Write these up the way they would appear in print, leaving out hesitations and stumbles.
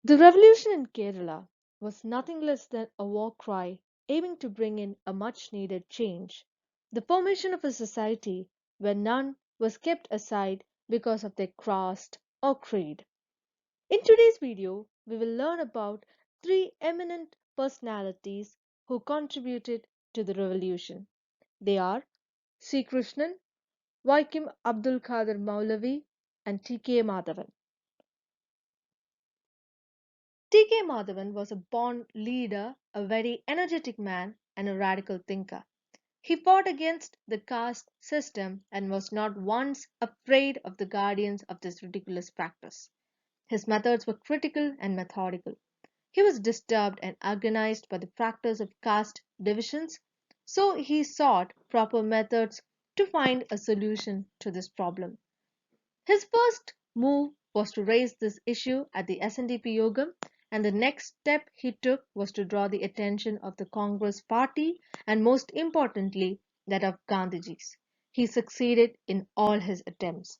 The revolution in Kerala was nothing less than a war cry aiming to bring in a much needed change, the formation of a society where none was kept aside because of their caste or creed. In today's video, we will learn about three eminent personalities who contributed to the revolution. They are C. Krishnan, Vakkom Abdul Khader Moulavi, and T.K Madhavan. T.K Madhavan was a born leader, a very energetic man, and a radical thinker. He fought against the caste system and was not once afraid of the guardians of this ridiculous practice. His methods were critical and methodical. He was disturbed and agonized by the practice of caste divisions, so he sought proper methods to find a solution to this problem. His first move was to raise this issue at the SNDP Yogam, and the next step he took was to draw the attention of the Congress party and, most importantly, that of Gandhiji's. He succeeded in all his attempts.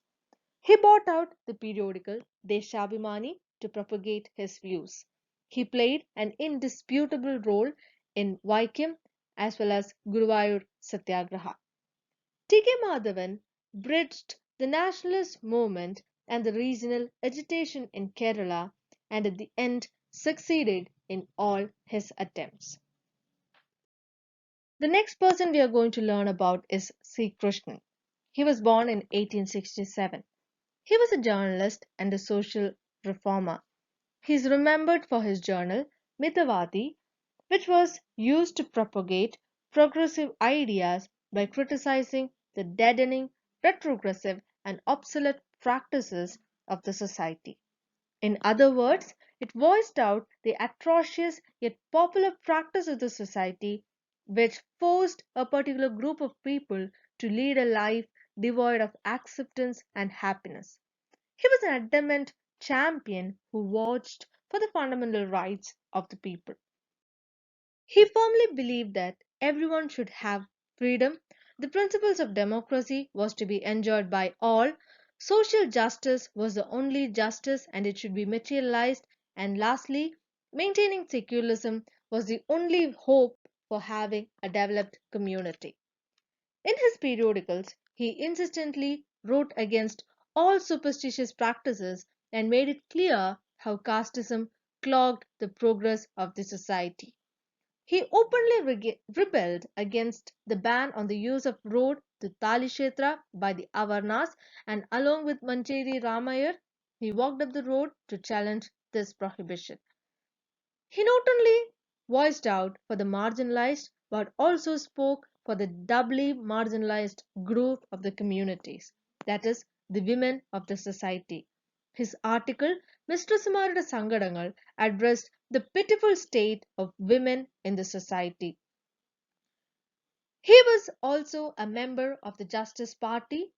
He bought out the periodical Deshabhimani to propagate his views. He played an indisputable role in Vaikim as well as Guruvayur Satyagraha. T.K. Madhavan bridged the nationalist movement and the regional agitation in Kerala and at the end succeeded in all his attempts. The next person we are going to learn about is C. Krishnan. He was born in 1867. He was a journalist and a social reformer. He is remembered for his journal Mitavadi, which was used to propagate progressive ideas by criticizing the deadening, retrogressive, and obsolete practices of the society. In other words, it voiced out the atrocious yet popular practice of the society which forced a particular group of people to lead a life devoid of acceptance and happiness. He was an adamant champion who watched for the fundamental rights of the people. He firmly believed that everyone should have freedom, the principles of democracy was to be enjoyed by all, social justice was the only justice and it should be materialized, and lastly, maintaining secularism was the only hope for having a developed community. In his periodicals, he insistently wrote against all superstitious practices and made it clear how casteism clogged the progress of the society. He openly rebelled against the ban on the use of road to Talishetra by the Avarnas, and along with Mancheri Ramayar, he walked up the road to challenge this prohibition. He not only voiced out for the marginalized but also spoke for the doubly marginalized group of the communities, that is, the women of the society. His article, Mr. Sumarada Sangadangal, addressed the pitiful state of women in the society. He was also a member of the Justice Party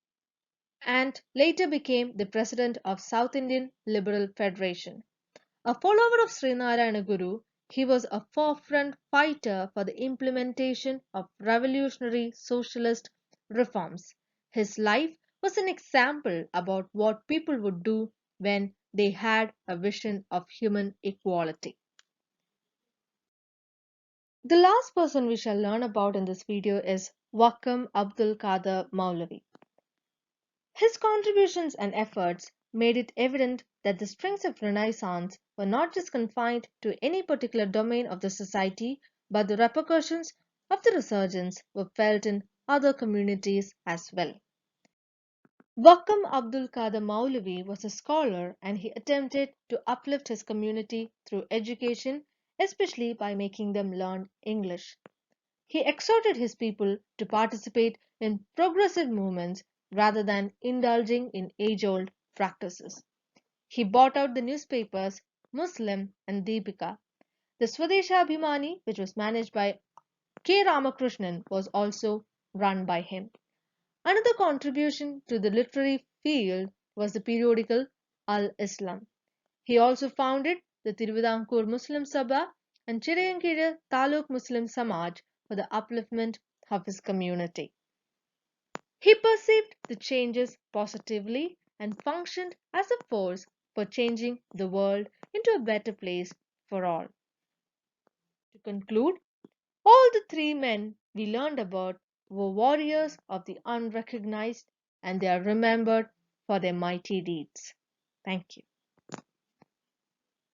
and later became the president of South Indian Liberal Federation. A follower of Srinarayana Guru, he was a forefront fighter for the implementation of revolutionary socialist reforms. His life was an example about what people would do when they had a vision of human equality. The last person we shall learn about in this video is Vakkom Abdul Khader Moulavi. His contributions and efforts made it evident that the springs of Renaissance were not just confined to any particular domain of the society, but the repercussions of the resurgence were felt in other communities as well. Vakkom Abdul Khader Moulavi was a scholar and he attempted to uplift his community through education, especially by making them learn English. He exhorted his people to participate in progressive movements rather than indulging in age old practices. He bought out the newspapers Muslim and Deepika. The Swadesha Abhimani, which was managed by K. Ramakrishnan, was also run by him. Another contribution to the literary field was the periodical Al Islam. He also founded the Tiruvidankur Muslim Sabha and Chirayankira Taluk Muslim Samaj for the upliftment of his community. He perceived the changes positively and functioned as a force for changing the world into a better place for all. To conclude, all the three men we learned about were warriors of the unrecognized, and they are remembered for their mighty deeds. Thank you.